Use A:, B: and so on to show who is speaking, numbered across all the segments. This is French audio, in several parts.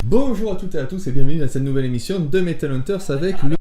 A: Bonjour à toutes et à tous et bienvenue dans cette nouvelle émission de Metal Hunters avec le...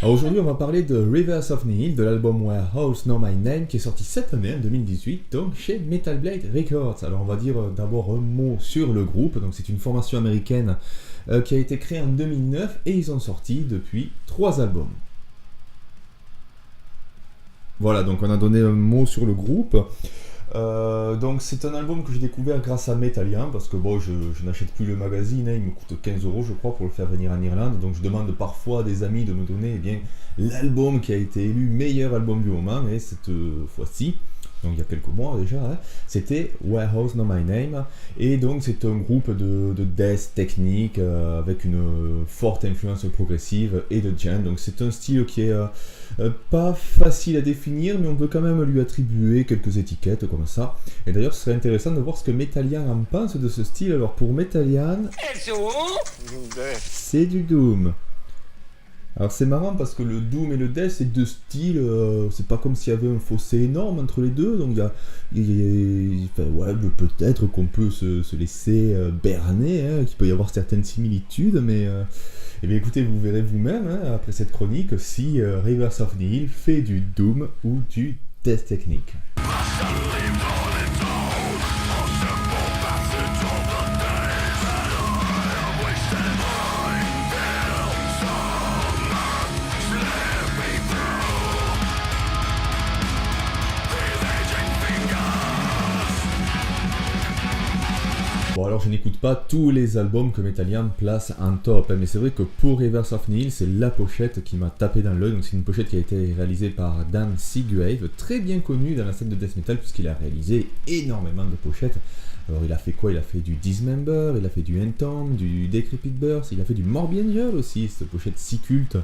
A: Alors aujourd'hui on va parler de Rivers of Nihil, de l'album Warehouse Know My Name qui est sorti cette année en 2018 donc chez Metal Blade Records. Alors on va dire d'abord un mot sur le groupe, donc c'est une formation américaine qui a été créée en 2009 et ils ont sorti depuis 3 albums. Voilà, donc on a donné un mot sur le groupe. Donc c'est un album que j'ai découvert grâce à Metallian parce que bon, je n'achète plus le magazine, hein, il me coûte 15€ je crois pour le faire venir en Irlande, donc je demande parfois à des amis de me donner l'album qui a été élu meilleur album du moment, et cette fois-ci, donc il y a quelques mois déjà, hein, c'était Warehouse Know My Name, et donc c'est un groupe de death technique avec une forte influence progressive et de djent, donc c'est un style qui est pas facile à définir, mais on peut quand même lui attribuer quelques étiquettes comme ça. Et d'ailleurs, ce serait intéressant de voir ce que Metallian en pense de ce style. Alors pour Metallian, c'est du Doom. Alors c'est marrant parce que le Doom et le Death, c'est deux styles, c'est pas comme s'il y avait un fossé énorme entre les deux, donc peut-être qu'on peut se laisser berner, hein, qu'il peut y avoir certaines similitudes, mais eh bien écoutez, vous verrez vous-même, hein, après cette chronique, si Rivers of Nihil fait du Doom ou du Death technique. Bon alors je n'écoute pas tous les albums que Metallian place en top, hein, mais c'est vrai que pour Rivers of Nihil, c'est la pochette qui m'a tapé dans l'œil. Donc c'est une pochette qui a été réalisée par Dan Seagrave, très bien connu dans la scène de death metal puisqu'il a réalisé énormément de pochettes. Alors il a fait quoi? Il a fait du Dismember, il a fait du Entomb, du Decrepit Birth, il a fait du Morbid Angel aussi, cette pochette si culte.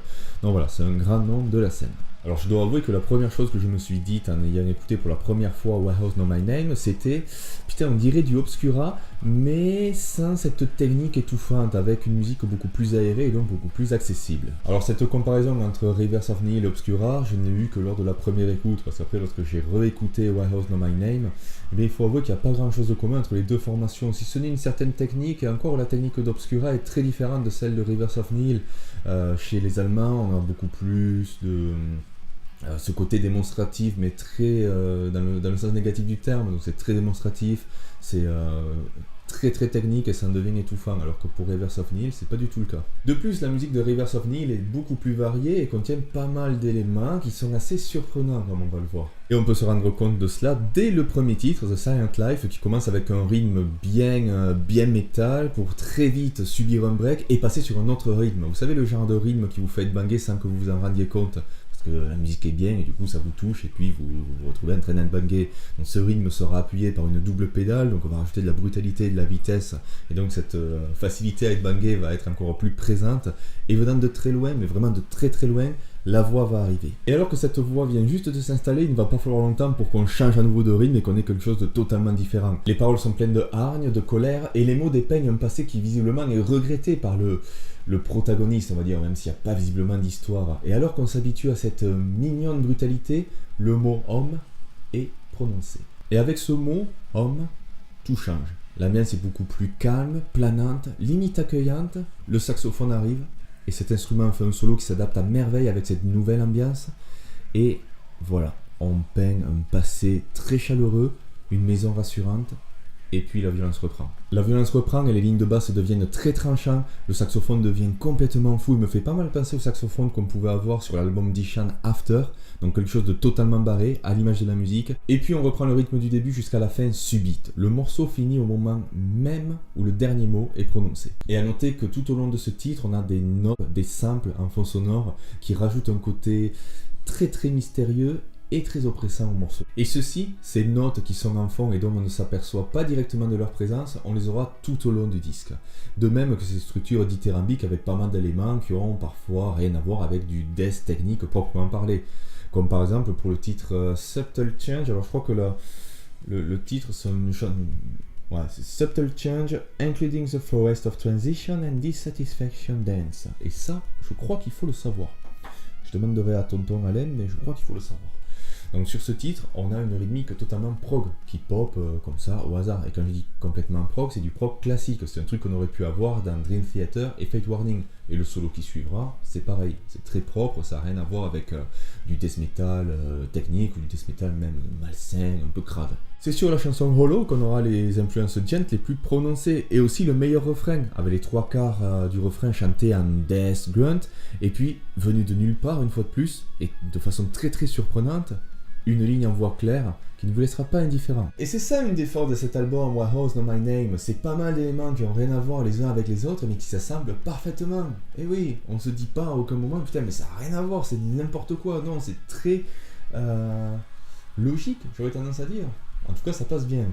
A: Donc voilà, c'est un grand nom de la scène. Alors je dois avouer que la première chose que je me suis dite en ayant écouté pour la première fois Warehouse Know My Name, c'était, putain on dirait du Obscura, mais sans cette technique étouffante, avec une musique beaucoup plus aérée et donc beaucoup plus accessible. Alors cette comparaison entre Rivers of Nihil et Obscura, je n'ai eu que lors de la première écoute, parce qu'après lorsque j'ai réécouté Warehouse Know My Name, eh bien, il faut avouer qu'il n'y a pas grand chose de commun entre les deux formations, si ce n'est une certaine technique, et encore la technique d'Obscura est très différente de celle de Rivers of Nihil. Chez les Allemands, on a beaucoup plus de... ce côté démonstratif, mais très dans le sens négatif du terme, donc c'est très démonstratif, c'est très technique et ça en devient étouffant, alors que pour Rivers of Nihil, c'est pas du tout le cas. De plus, la musique de Rivers of Nihil est beaucoup plus variée et contient pas mal d'éléments qui sont assez surprenants, comme on va le voir. Et on peut se rendre compte de cela dès le premier titre, The Silent Life, qui commence avec un rythme bien métal, pour très vite subir un break et passer sur un autre rythme. Vous savez le genre de rythme qui vous fait banger sans que vous vous en rendiez compte, que la musique est bien et du coup ça vous touche et puis vous vous retrouvez en train d'embanger. Donc ce rythme sera appuyé par une double pédale, donc on va rajouter de la brutalité et de la vitesse, et donc cette facilité à être bangé va être encore plus présente, et venant de très loin, mais vraiment de très loin, la voix va arriver. Et alors que cette voix vient juste de s'installer, il ne va pas falloir longtemps pour qu'on change à nouveau de rythme et qu'on ait quelque chose de totalement différent. Les paroles sont pleines de hargne, de colère, et les mots dépeignent un passé qui visiblement est regretté par le protagoniste, on va dire, même s'il n'y a pas visiblement d'histoire. Et alors qu'on s'habitue à cette mignonne brutalité, le mot homme est prononcé. Et avec ce mot, homme, tout change. L'ambiance est beaucoup plus calme, planante, limite accueillante, le saxophone arrive, et cet instrument fait un solo qui s'adapte à merveille avec cette nouvelle ambiance, et voilà, on peint un passé très chaleureux, une maison rassurante, et puis la violence reprend. La violence reprend et les lignes de basse deviennent très tranchantes, le saxophone devient complètement fou, il me fait pas mal penser au saxophone qu'on pouvait avoir sur l'album d'Ishan After, donc quelque chose de totalement barré, à l'image de la musique, et puis on reprend le rythme du début jusqu'à la fin subite. Le morceau finit au moment même où le dernier mot est prononcé. Et à noter que tout au long de ce titre, on a des notes, des samples en fond sonore qui rajoutent un côté très mystérieux et très oppressant au morceau. Et ceci, ces notes qui sont en fond et dont on ne s'aperçoit pas directement de leur présence, on les aura tout au long du disque. De même que ces structures dithyrambiques avec pas mal d'éléments qui auront parfois rien à voir avec du death technique proprement parlé. Comme par exemple pour le titre Subtle Change, alors je crois que le titre c'est une chanson... Ouais, c'est Subtle Change, Including the Forest of Transition and Dissatisfaction Dance. Et ça, je crois qu'il faut le savoir. Je demanderai à tonton Alain, mais je crois qu'il faut le savoir. Donc sur ce titre, on a une rythmique totalement prog, qui pop comme ça au hasard. Et quand je dis complètement prog, c'est du prog classique. C'est un truc qu'on aurait pu avoir dans Dream Theater et Fate Warning. Et le solo qui suivra, c'est pareil. C'est très propre, ça n'a rien à voir avec du death metal technique ou du death metal même malsain, un peu crade. C'est sur la chanson Hollow qu'on aura les influences djent les plus prononcées et aussi le meilleur refrain, avec les 3/4 du refrain chanté en death grunt, et puis, venu de nulle part une fois de plus, et de façon très très surprenante, une ligne en voix claire qui ne vous laissera pas indifférent. Et c'est ça une des forces de cet album, Warehouse Know My Name, c'est pas mal d'éléments qui n'ont rien à voir les uns avec les autres, mais qui s'assemblent parfaitement. Et oui, on se dit pas à aucun moment, putain, mais ça n'a rien à voir, c'est n'importe quoi. Non, c'est très logique, j'aurais tendance à dire. En tout cas, ça passe bien.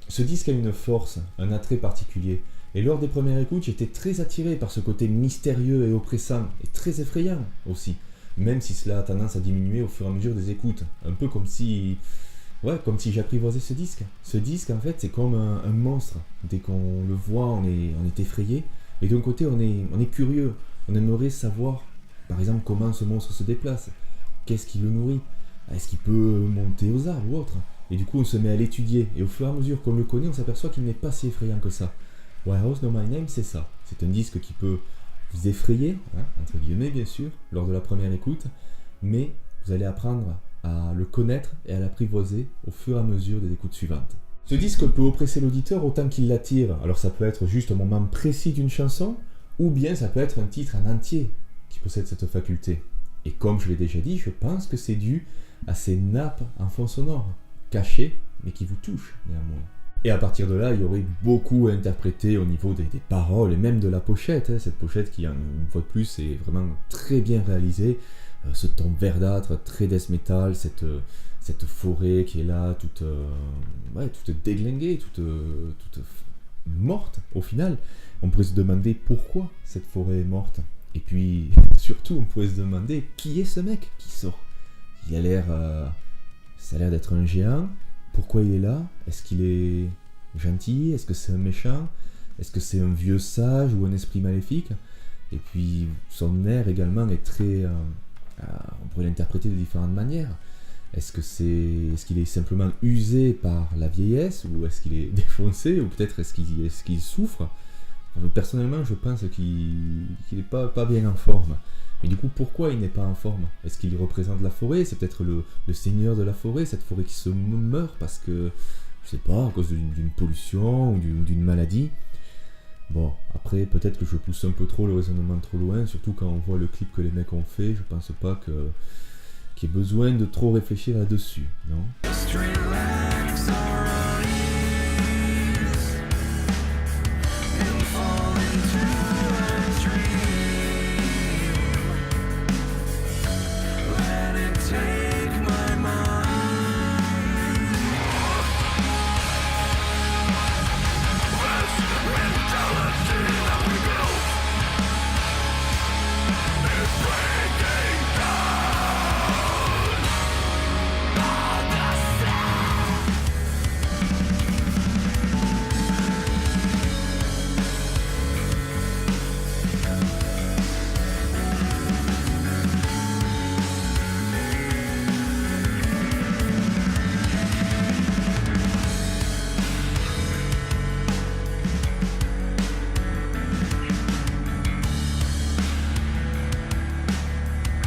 A: Ce disque a une force, un attrait particulier, et lors des premières écoutes, j'étais très attiré par ce côté mystérieux et oppressant, et très effrayant aussi, même si cela a tendance à diminuer au fur et à mesure des écoutes, un peu comme si j'apprivoisais ce disque. Ce disque, en fait, c'est comme un monstre. Dès qu'on le voit, on est effrayé, et d'un côté, on est curieux, on aimerait savoir, par exemple, comment ce monstre se déplace, qu'est-ce qui le nourrit, est-ce qu'il peut monter aux arbres ou autre. Et du coup, on se met à l'étudier, et au fur et à mesure qu'on le connaît, on s'aperçoit qu'il n'est pas si effrayant que ça. Warehouse Know My Name, c'est ça. C'est un disque qui peut vous effrayer, entre guillemets bien sûr, lors de la première écoute, mais vous allez apprendre à le connaître et à l'apprivoiser au fur et à mesure des écoutes suivantes. Ce disque peut oppresser l'auditeur autant qu'il l'attire. Alors ça peut être juste un moment précis d'une chanson, ou bien ça peut être un titre en entier qui possède cette faculté. Et comme je l'ai déjà dit, je pense que c'est dû à ces nappes en fond sonore, cachées, mais qui vous touchent néanmoins. Et à partir de là, il y aurait beaucoup à interpréter au niveau des paroles et même de la pochette. Cette pochette qui, une fois de plus, est vraiment très bien réalisée. Ce ton verdâtre, très death metal, cette forêt qui est là, toute déglinguée, toute morte au final. On pourrait se demander pourquoi cette forêt est morte. Et puis, surtout, on pourrait se demander qui est ce mec qui sort. Ça a l'air d'être un géant. Pourquoi il est là? Est-ce qu'il est gentil? Est-ce que c'est un méchant? Est-ce que c'est un vieux sage ou un esprit maléfique? Et puis son air également est très... on pourrait l'interpréter de différentes manières. Est-ce qu'il est simplement usé par la vieillesse? Ou est-ce qu'il est défoncé? Ou peut-être est-ce qu'il souffre? Personnellement, je pense qu'il n'est pas bien en forme. Et du coup, pourquoi il n'est pas en forme? Est-ce qu'il représente la forêt? C'est peut-être le seigneur de la forêt, cette forêt qui se meurt parce que, je sais pas, à cause d'une pollution ou d'une maladie. Bon, après, peut-être que je pousse un peu trop le raisonnement trop loin, surtout quand on voit le clip que les mecs ont fait, je pense pas qu'il y ait besoin de trop réfléchir là-dessus, non?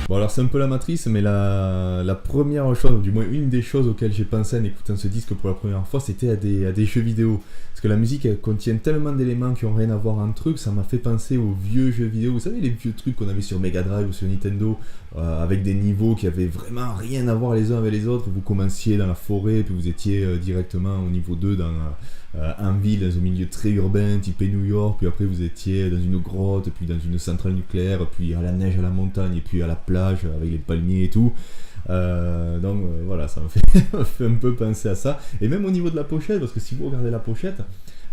A: Bon alors c'est un peu la matrice, mais la première chose, ou du moins une des choses auxquelles j'ai pensé en écoutant ce disque pour la première fois, c'était à des jeux vidéo. Parce que la musique elle contient tellement d'éléments qui ont rien à voir entre eux, que ça m'a fait penser aux vieux jeux vidéo. Vous savez les vieux trucs qu'on avait sur Mega Drive ou sur Nintendo, avec des niveaux qui avaient vraiment rien à voir les uns avec les autres. Vous commenciez dans la forêt, puis vous étiez directement au niveau 2 dans en ville, dans un milieu très urbain, type New York, puis après vous étiez dans une grotte, puis dans une centrale nucléaire, puis à la neige à la montagne, et puis à la plage avec les palmiers et tout. Donc voilà, ça me fait, me fait un peu penser à ça. Et même au niveau de la pochette, parce que si vous regardez la pochette,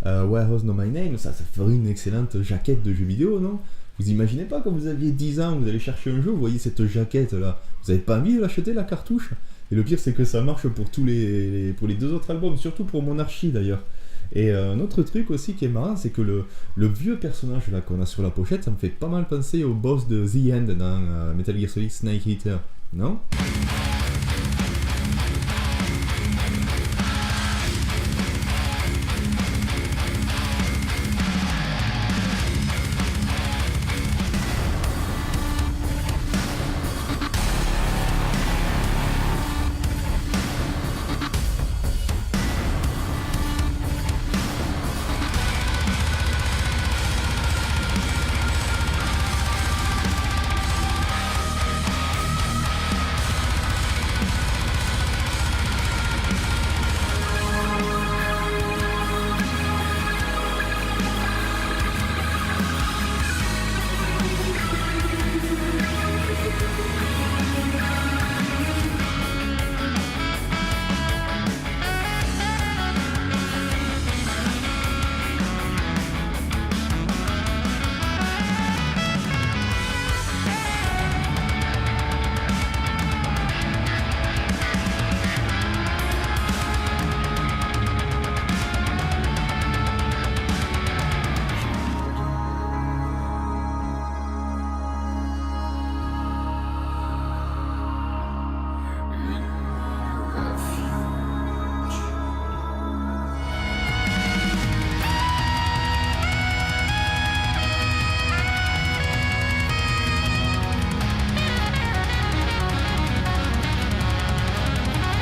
A: Warehouse No My Name, ça ferait une excellente jaquette de jeu vidéo, non? Vous imaginez pas quand vous aviez 10 ans, vous allez chercher un jeu, vous voyez cette jaquette là, vous avez pas envie de l'acheter la cartouche? Et le pire c'est que ça marche pour tous pour les deux autres albums, surtout pour Monarchy d'ailleurs. Et un autre truc aussi qui est marrant, c'est que le vieux personnage là qu'on a sur la pochette, ça me fait pas mal penser au boss de The End dans Metal Gear Solid Snake Eater, non?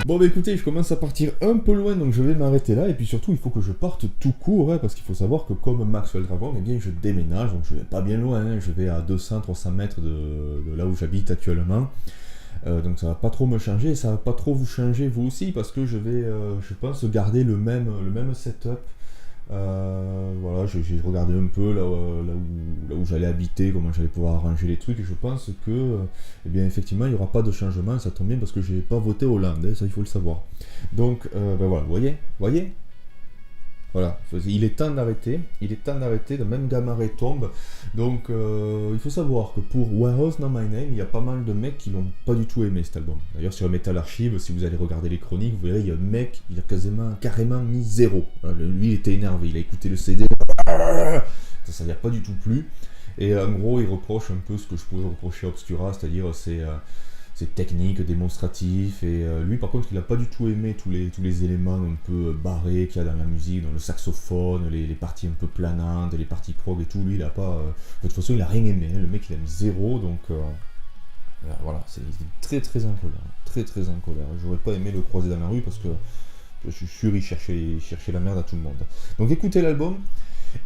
A: Bon bah écoutez, je commence à partir un peu loin, donc je vais m'arrêter là, et puis surtout il faut que je parte tout court, hein, parce qu'il faut savoir que comme Maxwell Dragon, eh bien je déménage, donc je vais pas bien loin, hein, je vais à 200-300 mètres de là où j'habite actuellement, donc ça va pas trop me changer, et ça va pas trop vous changer vous aussi, parce que je vais, je pense, garder le même setup. Voilà, j'ai regardé un peu là où j'allais habiter, comment j'allais pouvoir arranger les trucs, et je pense que, eh bien, effectivement, il n'y aura pas de changement, ça tombe bien parce que j'ai pas voté Hollande, hein, ça il faut le savoir. Donc, ben voilà, voyez voilà, il est temps d'arrêter, même Gamaré tombe. Donc il faut savoir que pour Warehouse No My Name, il y a pas mal de mecs qui l'ont pas du tout aimé cet album. D'ailleurs sur Metal Archive, si vous allez regarder les chroniques, vous verrez, il y a un mec, il a carrément mis 0. Lui il était énervé, il a écouté le CD, ça lui a pas du tout plu. Et en gros il reproche un peu ce que je pouvais reprocher à Obscura, c'est-à-dire c'est technique, démonstratif, et lui par contre il a pas du tout aimé tous les éléments un peu barrés qu'il y a dans la musique, dans le saxophone, les parties un peu planantes, les parties prog et tout, lui il a pas, de toute façon il a rien aimé, hein. Le mec il a mis 0, donc voilà, il est très en colère, j'aurais pas aimé le croiser dans la rue parce que je suis sûr il cherchait la merde à tout le monde. Donc écoutez l'album,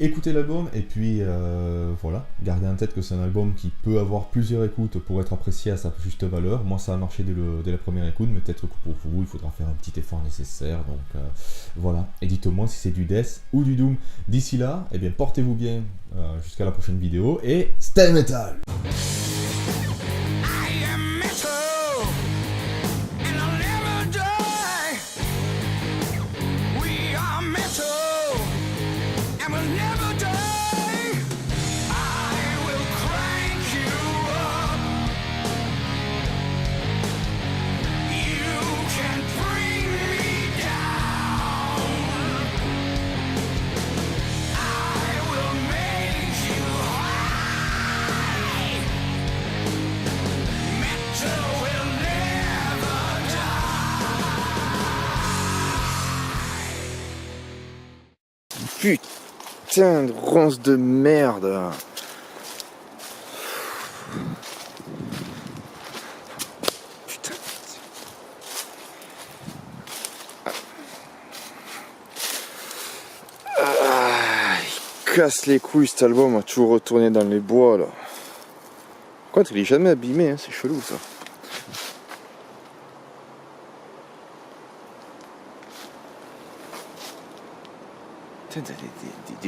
A: et puis voilà, gardez en tête que c'est un album qui peut avoir plusieurs écoutes pour être apprécié à sa juste valeur. Moi ça a marché dès la première écoute, mais peut-être que pour vous il faudra faire un petit effort nécessaire, donc voilà, et dites-moi si c'est du Death ou du Doom. D'ici là, eh bien portez-vous bien jusqu'à la prochaine vidéo, et stay metal! Putain de ronce de merde.
B: casse les couilles cet album à toujours retourner dans les bois là. Par contre il est jamais abîmé, hein, c'est chelou ça. Putain, t'as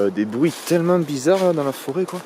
B: des bruits tellement bizarres là, dans la forêt quoi.